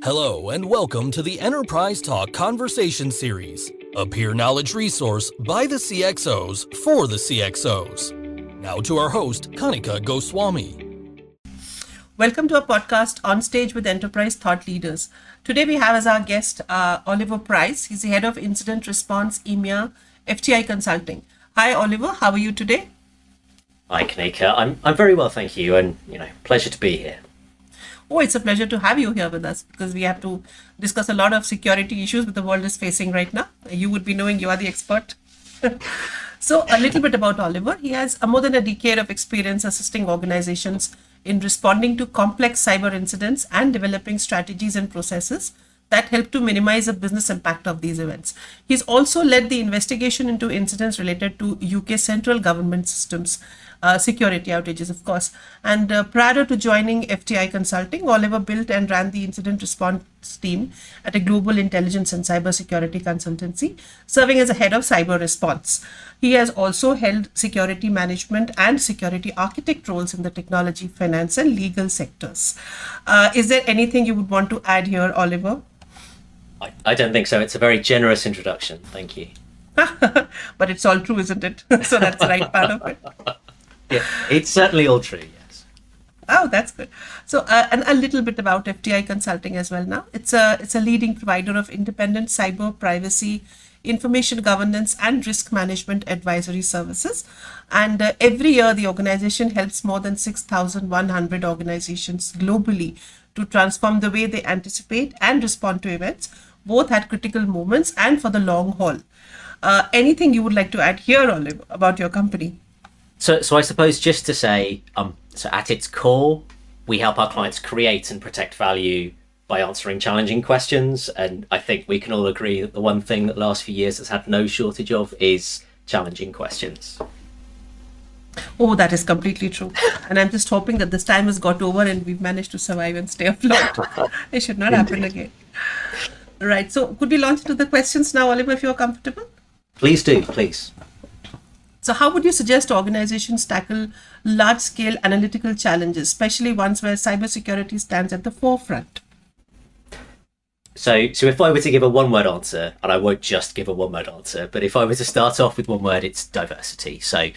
Hello and welcome to the Enterprise Talk Conversation Series, a peer knowledge resource by the CXOs for the CXOs. Now to our host, Kanika Goswami. Welcome to our podcast, On Stage with Enterprise Thought Leaders. Today we have as our guest Oliver Price. He's the Head of Incident Response, EMEA, FTI Consulting. Hi Oliver, how are you today? Hi Kanika, I'm very well, thank you, and pleasure to be here. Oh, it's a pleasure to have you here with us because we have to discuss a lot of security issues that the world is facing right now. You would be knowing, you are the expert. So a little bit about Oliver. He has more than a decade of experience assisting organizations in responding to complex cyber incidents and developing strategies and processes that help to minimize the business impact of these events. He's also led the investigation into incidents related to UK central government systems, security outages, of course. And prior to joining FTI Consulting, Oliver built and ran the incident response team at a global intelligence and cybersecurity consultancy, serving as a head of cyber response. He has also held security management and security architect roles in the technology, finance, and legal sectors. Is there anything you would want to add here, Oliver? I don't think so. It's a very generous introduction. Thank you. But it's all true, isn't it? So that's the right part of it. Yeah, it's certainly all true, yes. Oh, that's good. So and a little bit about FTI Consulting as well now. It's a leading provider of independent cyber privacy, information governance and risk management advisory services. And every year, the organization helps more than 6,100 organizations globally to transform the way they anticipate and respond to events, both at critical moments and for the long haul. Anything you would like to add here, Olive, about your company? So I suppose just to say, so at its core, we help our clients create and protect value by answering challenging questions. And I think we can all agree that the one thing that the last few years has had no shortage of is challenging questions. Oh, that is completely true. And I'm just hoping that this time has got over and we've managed to survive and stay afloat. It should not happen again. Right. So could we launch into the questions now, Oliver, if you're comfortable? Please do, please. So how would you suggest organizations tackle large-scale analytical challenges, especially ones where cybersecurity stands at the forefront? So if I were to give a one-word answer, and I won't just give a one-word answer, but if I were to start off with one word, it's diversity. So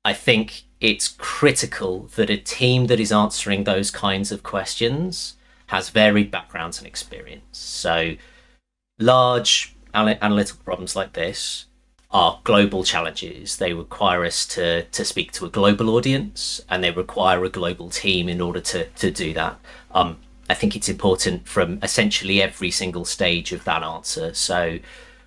I think it's critical that a team that is answering those kinds of questions has varied backgrounds and experience. So large analytical problems like this are global challenges. They require us to speak to a global audience, and they require a global team in order to do that. I think it's important from essentially every single stage of that answer. So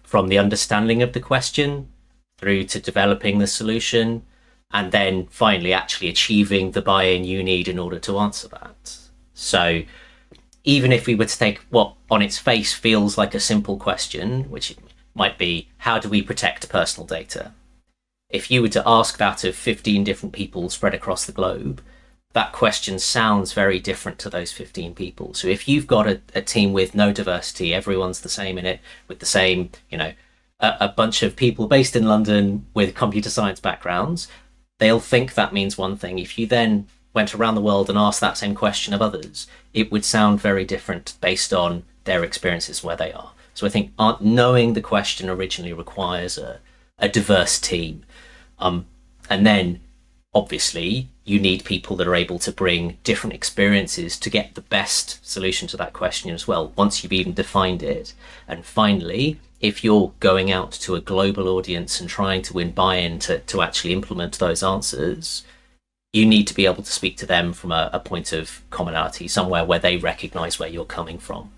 from the understanding of the question through to developing the solution, and then finally actually achieving the buy-in you need in order to answer that. So even if we were to take what on its face feels like a simple question, which might be, how do we protect personal data? If you were to ask that of 15 different people spread across the globe, that question sounds very different to those 15 people. So if you've got a team with no diversity, everyone's the same in it, with the same, a bunch of people based in London with computer science backgrounds, they'll think that means one thing. If you then went around the world and asked that same question of others, it would sound very different based on their experiences where they are. So I think knowing the question originally requires a diverse team. And then obviously you need people that are able to bring different experiences to get the best solution to that question as well, once you've even defined it. And finally, if you're going out to a global audience and trying to win buy-in to actually implement those answers, you need to be able to speak to them from a point of commonality, somewhere where they recognize where you're coming from.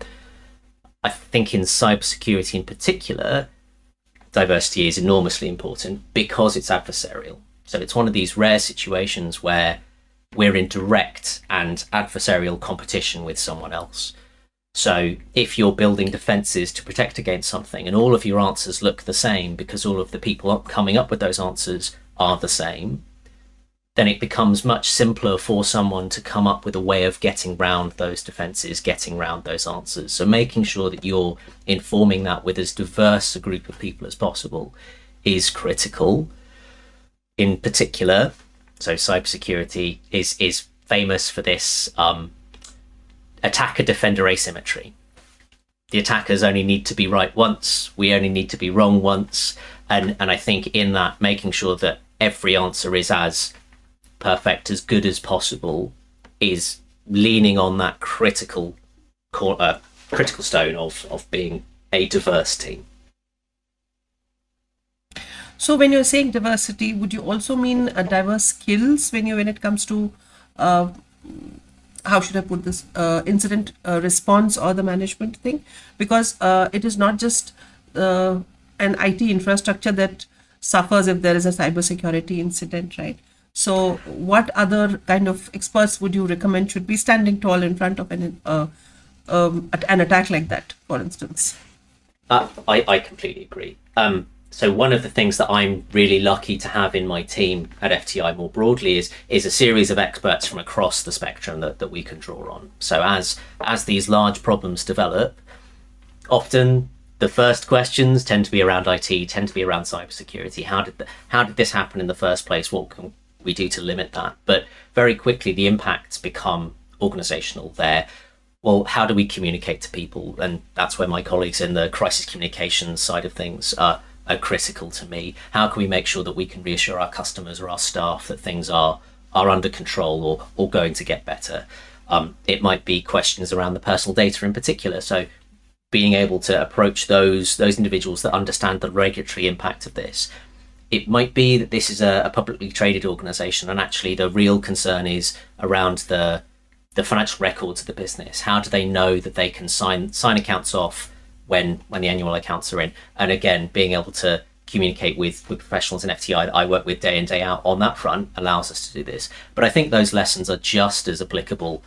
I think in cybersecurity in particular, diversity is enormously important because it's adversarial. So it's one of these rare situations where we're in direct and adversarial competition with someone else. So if you're building defenses to protect against something and all of your answers look the same because all of the people coming up with those answers are the same, then it becomes much simpler for someone to come up with a way of getting round those defenses, getting round those answers. So making sure that you're informing that with as diverse a group of people as possible is critical. In particular, so cybersecurity is famous for this attacker-defender asymmetry. The attackers only need to be right once, we only need to be wrong once, and I think in that, making sure that every answer is as perfect, as good as possible, is leaning on that critical stone of being a diverse team. So when you're saying diversity, would you also mean diverse skills when it comes to how should I put this, incident response or the management thing? Because it is not just an IT infrastructure that suffers if there is a cybersecurity incident, right? So what other kind of experts would you recommend should be standing tall in front of an attack like that, for instance? I completely agree. So one of the things that I'm really lucky to have in my team at FTI more broadly is a series of experts from across the spectrum that we can draw on. So as these large problems develop, often the first questions tend to be around IT, tend to be around cybersecurity. How did this happen in the first place? What can we do to limit that? But very quickly, the impacts become organizational there. Well, how do we communicate to people? And that's where my colleagues in the crisis communications side of things are critical to me. How can we make sure that we can reassure our customers or our staff that things are under control or going to get better? It might be questions around the personal data in particular. So being able to approach those individuals that understand the regulatory impact of this. It might be that this is a publicly traded organization, and actually the real concern is around the financial records of the business. How do they know that they can sign accounts off when the annual accounts are in? And again, being able to communicate with professionals in FTI that I work with day in, day out on that front allows us to do this. But I think those lessons are just as applicable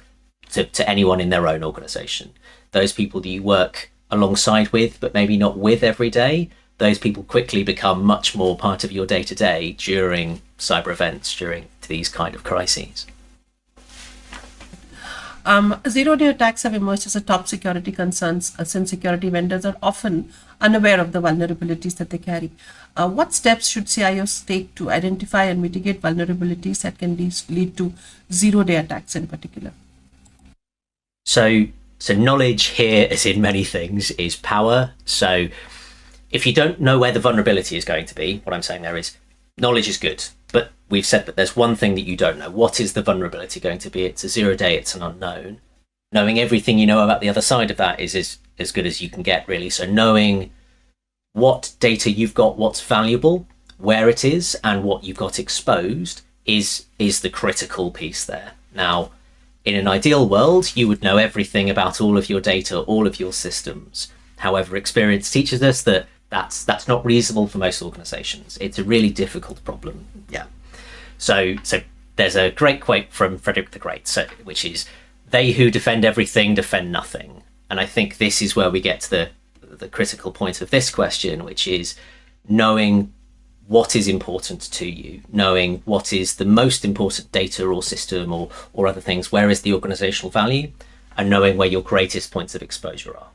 to anyone in their own organization. Those people that you work alongside with, but maybe not with every day, those people quickly become much more part of your day-to-day during cyber events, during these kind of crises. Zero-day attacks have emerged as a top security concerns since security vendors are often unaware of the vulnerabilities that they carry. What steps should CIOs take to identify and mitigate vulnerabilities that can lead to zero-day attacks in particular? So knowledge here, as in many things, is power. So if you don't know where the vulnerability is going to be, what I'm saying there is knowledge is good. But we've said that there's one thing that you don't know. What is the vulnerability going to be? It's a zero-day, it's an unknown. Knowing everything you know about the other side of that is as good as you can get, really. So knowing what data you've got, what's valuable, where it is, and what you've got exposed is the critical piece there. Now, in an ideal world, you would know everything about all of your data, all of your systems. However, experience teaches us that that's not reasonable for most organizations. It's a really difficult problem. Yeah. So there's a great quote from Frederick the Great, which is, "They who defend everything defend nothing." And I think this is where we get to the critical point of this question, which is knowing what is important to you, knowing what is the most important data or system or other things, where is the organizational value, and knowing where your greatest points of exposure are.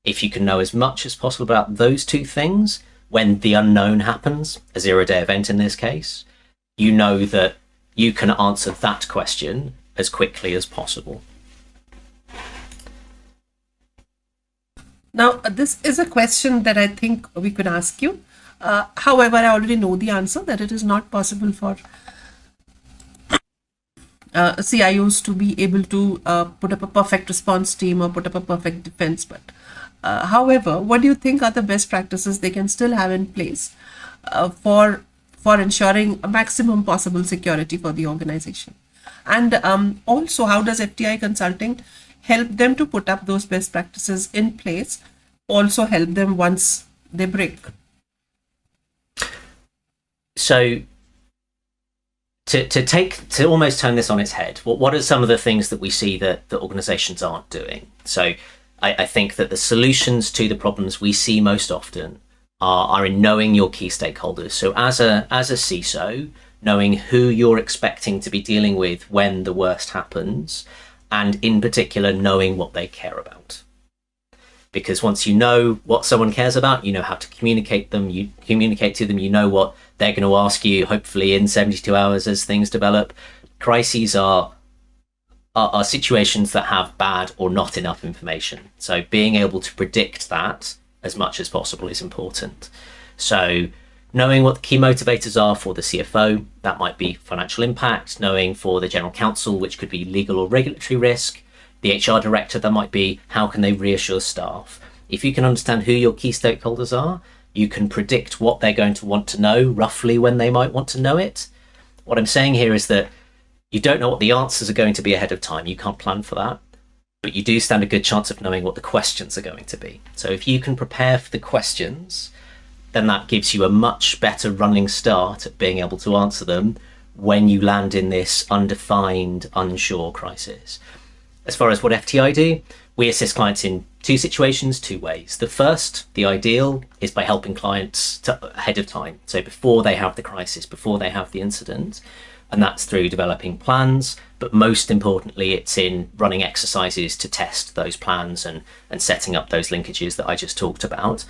If you can know as much as possible about those two things, when the unknown happens, a zero-day event in this case, you know that you can answer that question as quickly as possible. Now, this is a question that I think we could ask you. However, I already know the answer, that it is not possible for CIOs to be able to put up a perfect response team or put up a perfect defense. But however, what do you think are the best practices they can still have in place for ensuring a maximum possible security for the organization? And also, how does FTI Consulting help them to put up those best practices in place, also help them once they break? So to almost turn this on its head, what are some of the things that we see that organizations aren't doing? So I think that the solutions to the problems we see most often are in knowing your key stakeholders. So as a CISO, knowing who you're expecting to be dealing with when the worst happens, and in particular, knowing what they care about. Because once you know what someone cares about, you know how to communicate to them, you know what they're going to ask you, hopefully in 72 hours as things develop. Crises are are situations that have bad or not enough information. So being able to predict that as much as possible is important. So knowing what the key motivators are for the CFO, that might be financial impact, knowing for the general counsel, which could be legal or regulatory risk, the HR director, that might be how can they reassure staff. If you can understand who your key stakeholders are, you can predict what they're going to want to know, roughly when they might want to know it. What I'm saying here is that you don't know what the answers are going to be ahead of time. You can't plan for that, but you do stand a good chance of knowing what the questions are going to be. So if you can prepare for the questions, then that gives you a much better running start at being able to answer them when you land in this undefined, unsure crisis. As far as what FTI do, we assist clients in two situations, two ways. The first, the ideal, is by helping clients ahead of time. So before they have the crisis, before they have the incident, and that's through developing plans. But most importantly, it's in running exercises to test those plans and setting up those linkages that I just talked about.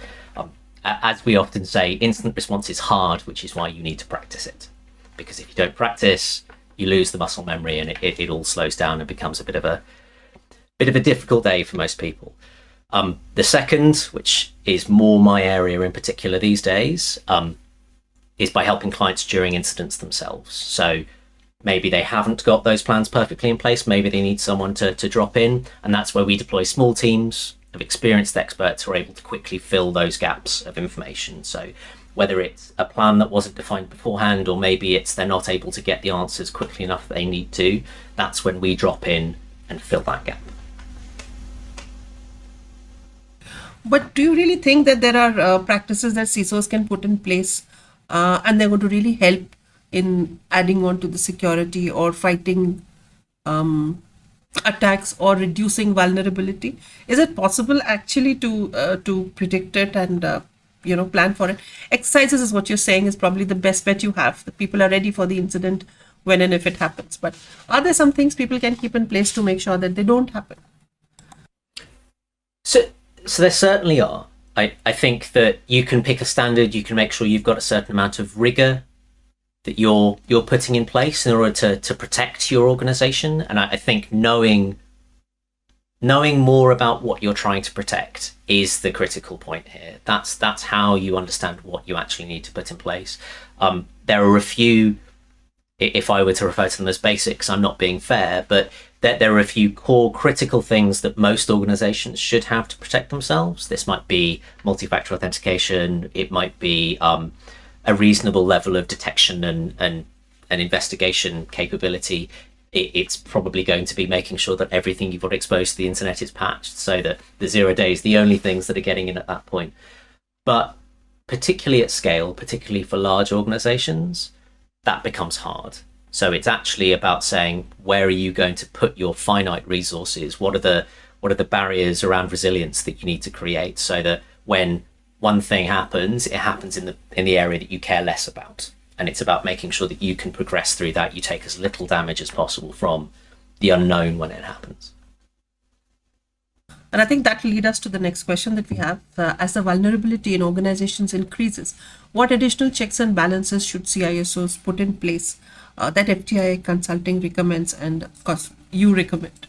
As we often say, incident response is hard, which is why you need to practice it. Because if you don't practice, you lose the muscle memory and it all slows down and becomes a bit of a difficult day for most people. The second, which is more my area in particular these days, is by helping clients during incidents themselves. So maybe they haven't got those plans perfectly in place. Maybe they need someone to drop in. And that's where we deploy small teams of experienced experts who are able to quickly fill those gaps of information. So whether it's a plan that wasn't defined beforehand, or maybe it's they're not able to get the answers quickly enough that they need to, that's when we drop in and fill that gap. But do you really think that there are practices that CISOs can put in place and they're going to really help in adding on to the security or fighting attacks or reducing vulnerability? Is it possible actually to predict it and plan for it? Exercises is what you're saying is probably the best bet you have. The people are ready for the incident when and if it happens. But are there some things people can keep in place to make sure that they don't happen? So there certainly are. I think that you can pick a standard, you can make sure you've got a certain amount of rigor that you're putting in place in order to protect your organization. And I think knowing more about what you're trying to protect is the critical point here. That's how you understand what you actually need to put in place. There are a few, if I were to refer to them as basics, I'm not being fair, but there are a few core critical things that most organizations should have to protect themselves. This might be multi-factor authentication. It might be a reasonable level of detection and investigation capability. It's probably going to be making sure that everything you've got exposed to the internet is patched, so that the 0 days, the only things that are getting in at that point. But particularly at scale, particularly for large organizations, that becomes hard. So it's actually about saying, where are you going to put your finite resources? What are the barriers around resilience that you need to create, so that when one thing happens, it happens in the area that you care less about. And it's about making sure that you can progress through that. You take as little damage as possible from the unknown when it happens. And I think that will lead us to the next question that we have. As the vulnerability in organizations increases, what additional checks and balances should CISOs put in place that FTI Consulting recommends, and of course you recommend?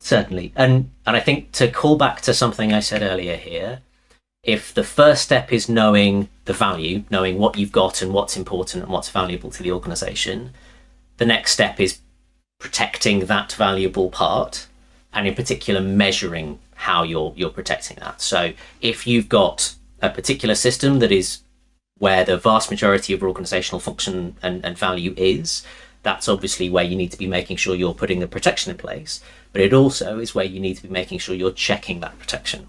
Certainly. And I think, to call back to something I said earlier here, if the first step is knowing the value, knowing what you've got and what's important and what's valuable to the organization, the next step is protecting that valuable part, and in particular measuring how you're protecting that. So if you've got a particular system that is where the vast majority of your organizational function and value is, that's obviously where you need to be making sure you're putting the protection in place. But it also is where you need to be making sure you're checking that protection.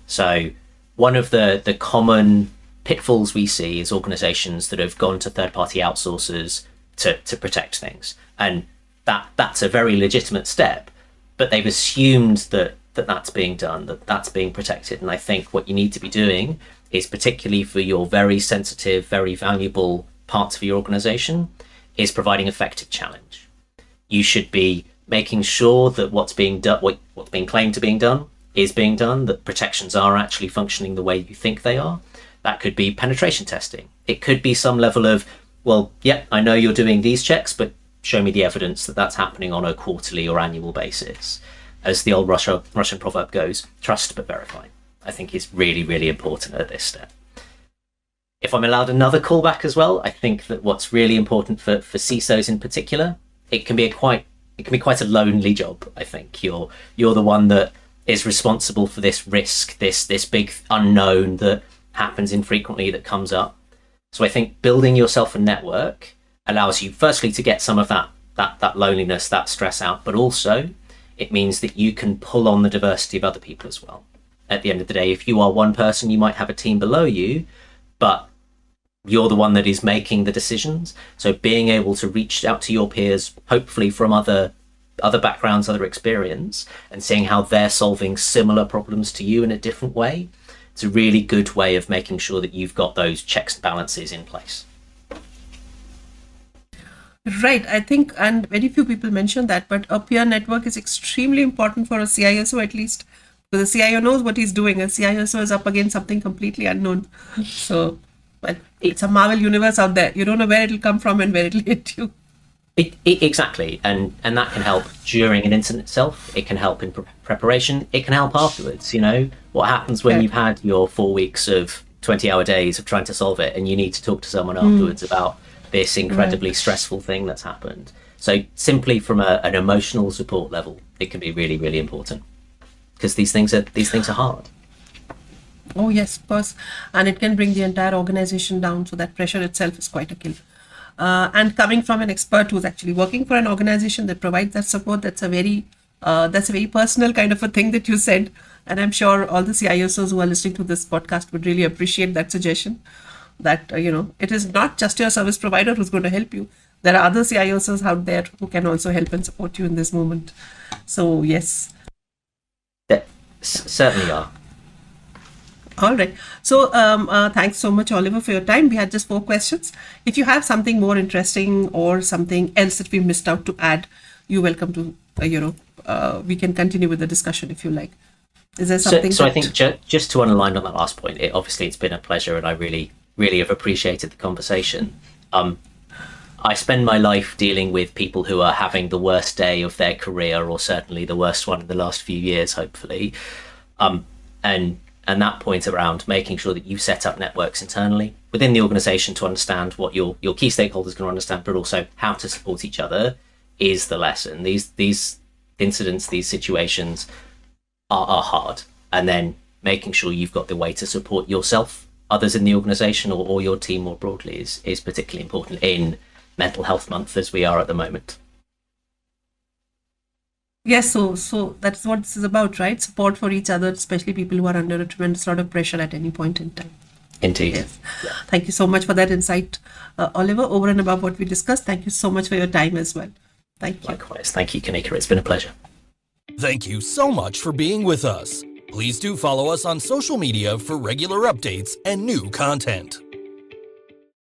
So one of the common pitfalls we see is organizations that have gone to third-party outsourcers to protect things. And that's a very legitimate step, but they've assumed that's being done, that's being protected. And I think what you need to be doing is, particularly for your very sensitive, very valuable parts of your organization, is providing effective challenge. You should be making sure that what's being done, what's being claimed to being done, is being done, that protections are actually functioning the way you think they are. That could be penetration testing. It could be some level of, well, yeah, I know you're doing these checks, but show me the evidence that that's happening on a quarterly or annual basis. As the old Russian proverb goes, trust but verify, I think is really, really important at this step. If I'm allowed another callback as well, I think that what's really important for CISOs in particular, it can be quite a lonely job. I think you're the one that is responsible for this risk, this big unknown that happens infrequently, that comes up. So I think building yourself a network allows you firstly to get some of that loneliness, that stress out, but also it means that you can pull on the diversity of other people as well. At the end of the day, if you are one person, you might have a team below you, but you're the one that is making the decisions. So being able to reach out to your peers, hopefully from other backgrounds, other experience, and seeing how they're solving similar problems to you in a different way, it's a really good way of making sure that you've got those checks and balances in place. Right, I think, and very few people mention that, but a peer network is extremely important for a CISO at least. Because the CIO knows what he's doing. A CISO is up against something completely unknown. So, well, it's a Marvel universe out there. You don't know where it'll come from and where it'll hit you. Exactly, and that can help during an incident itself. It can help in preparation. It can help afterwards. You know, what happens when you've had your 4 weeks of 20-hour days of trying to solve it, and you need to talk to someone afterwards about this incredibly stressful thing that's happened. So simply from an emotional support level, it can be really, really important, because these things are hard. Oh yes, of course, and it can bring the entire organization down. So that pressure itself is quite a kill. And coming from an expert who's actually working for an organization that provides that support, that's a very personal kind of a thing that you said. And I'm sure all the CISOs who are listening to this podcast would really appreciate that suggestion. That it is not just your service provider who's going to help you. There are other CISOs out there who can also help and support you in this moment. So yes, certainly are. All right. So thanks so much, Oliver, for your time. We had just 4 questions. If you have something more interesting or something else that we missed out to add, you're welcome to, we can continue with the discussion if you like. Is there something? So I think just to underline on that last point, it's been a pleasure, and I really, really have appreciated the conversation. I spend my life dealing with people who are having the worst day of their career, or certainly the worst one in the last few years, hopefully. And that point around making sure that you set up networks internally within the organization to understand what your key stakeholders can understand, but also how to support each other is the lesson. These incidents, these situations are hard. And then making sure you've got the way to support yourself, others in the organization, or your team more broadly is particularly important in Mental Health Month as we are at the moment. Yes, so that's what this is about, right? Support for each other, especially people who are under a tremendous lot of pressure at any point in time. Indeed. Yes. Yeah. Thank you so much for that insight, Oliver. Over and above what we discussed, thank you so much for your time as well. Thank you. Likewise. Thank you, Kanika. It's been a pleasure. Thank you so much for being with us. Please do follow us on social media for regular updates and new content.